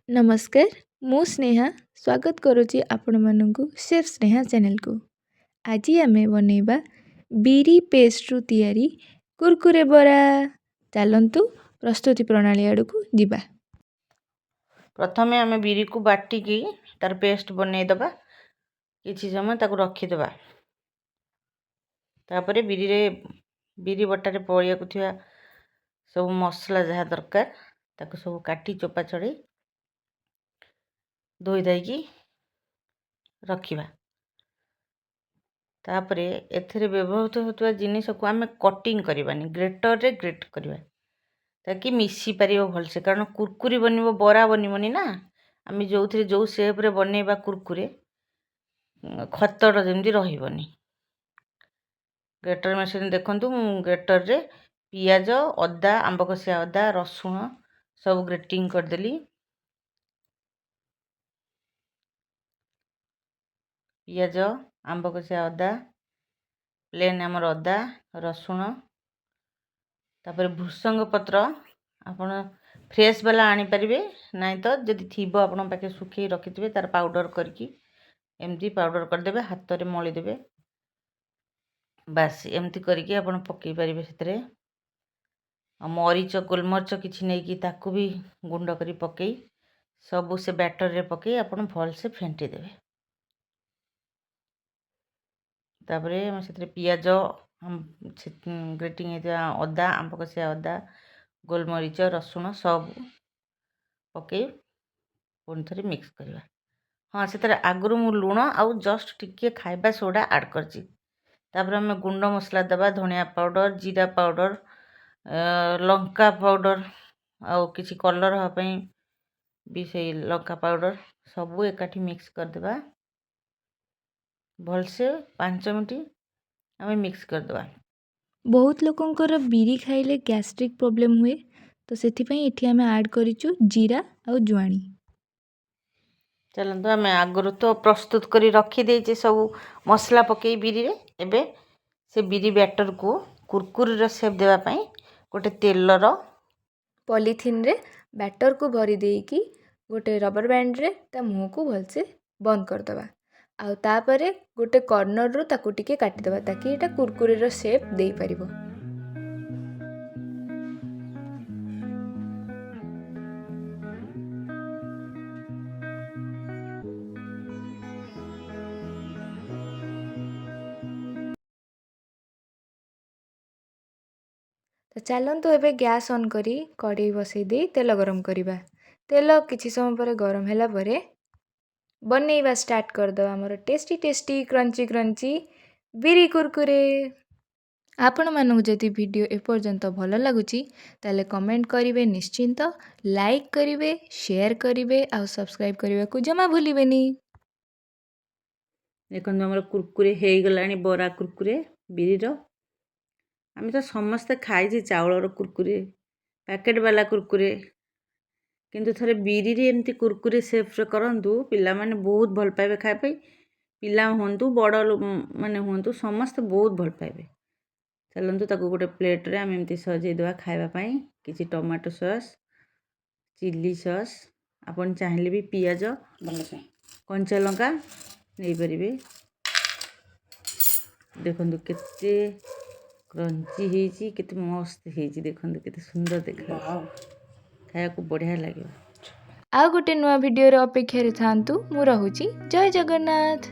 नमस्कार मु स्नेहा स्वागत करुच्ची आपण मानू शेफ स्नेहा चैनल को। आज आम बनैबा बिरी पेस्ट रु तैयारी कुरकुरे बरा। चलतु प्रस्तुति प्रणाली आड़ को जीवा। प्रथमे आम बिरी को बाटिकी तार पेस्ट बनईदबा किछि समय ताकू रखीदबा। तापरे बिरी बटारे पड़िया को थिया सब मसला जहाँ दरकार ताकू सब काटी चोपा छड़े धोई दाइकी रखिबा। तापरे एथिरे व्यवहृत होतबा जिनिस को आम कटिंग करबानी ग्रेटर रे ग्रेट करबा ताकि मिसी पारिबो भलसे, कारण कुरकुरी बनिबो बरा बनिबोनी ना। आम जो थे जो शेप रे बनैबा कुरकुरे खतड़ जेमती रहिबोनी। ग्रेटर मशीन देखंतु ग्रेटर रे पियाज अदा आंब कसिया अदा रसुण सब ग्रेटिंग करदेली। पियाज आंब कसिया अदा प्लेन आमर अदा रसुण तापर भृसंग पत्र आपण फ्रेश वाला आनी परिबे, नहीं तो जदि थीबो आपण पाखे सुखी रखिथिबे तार पाउडर करके एमती पाउडर करदेबे हाथ रे मली देबे। बस एमती करके आपण पकई परिबे। सेतरे मरीच गोलमरीच किछि नै कि ताकू भी गुंड करी पकई सब से बैटर रे पकई आपण भल से फेंटी देबे। तापरे हम सेतरे पियाज ग्रेटिंग अदा आंब कसिया अदा गोलमरीच रसुण सब पकई पुणी थे मिक्स करवा। हाँ से आगु मु लुण आउ जस्ट टिके खाइबा सोडा आड करची। तापर आम गुंड मसला दबा धनिया पाउडर जीरा पाउडर लंका पाउडर आउ किसी कलर हाँपाई भी से लंका पाउडर सबू एकाठी मिक्स करदेबा। भलसे 5 मिनट आम मिक्स करदेबा। बहुत लोकंकर बिरी खाइले गैस्ट्रिक प्रॉब्लम हुए, तो सेथिपई एठी आमे ऐड करिचु जीरा और जुआणी। चलते आम आगु तो प्रस्तुत करी रखी देचे सब मसला पकई बिरी रे। एबे से बिरी बैटर को कुरकुरी शेप देवाई गोटे तेलर पॉलीथिन रे बैटर को भरी देकी गोटे रबर बैंड रे ता मुंह को भलसे बंद करदबा। आउ तापरे गोटे कॉर्नर रो ताकू टिके काटिदबा ताकि एटा कुरकुरे रो शेप देई परिबो। तो चलतु एबे गैस ऑन करी कढ़ई बसई दे तेल गरम करिबा। तेल किछि समय पर गरम होला परे बनैबा स्टार्ट करदबा हमर टेस्टी टेस्टी क्रंची क्रंची बिरी कुरकुरे। आपण मानू जदि वीडियो एपर्यंत भल लगुची ताले कमेंट करिवे निश्चिंत, लाइक करिवे, शेयर करिवे आ सब्सक्राइब करबा को जमा भूलिबेनी। देखो हमर कुरकुरे हे गलानी बरा कुरकुरे बिरी रो। आम तो समस्ते खाई चाउलर कुरकुरे पैकेट वाला कुरकुरे, किंतु थरे बिरी रे एमती कुरकुरे शेप रे करंतु पिला माने बहुत भल पाइबे खाइ पई। पिला होंतु बड़ माने होंतु समस्त बहुत भल पाइबे। चलतु ताको गोटे प्लेट रे आम एमती सजई देवा खाइबा पई। किछि टमाटो सॉस चिल्ली सॉस आपण चाहिले भी पियाज कंचा लंका नहीं परिबे। देखंतु केते क्रंची हेची केते मस्त हेची, देखंतु केते सुंदर देखा खाया को बढ़िया लगे। आ गोटे नुआ वीडियो रे अपेक्षा रे थांतु। मु रहूची जय जगन्नाथ।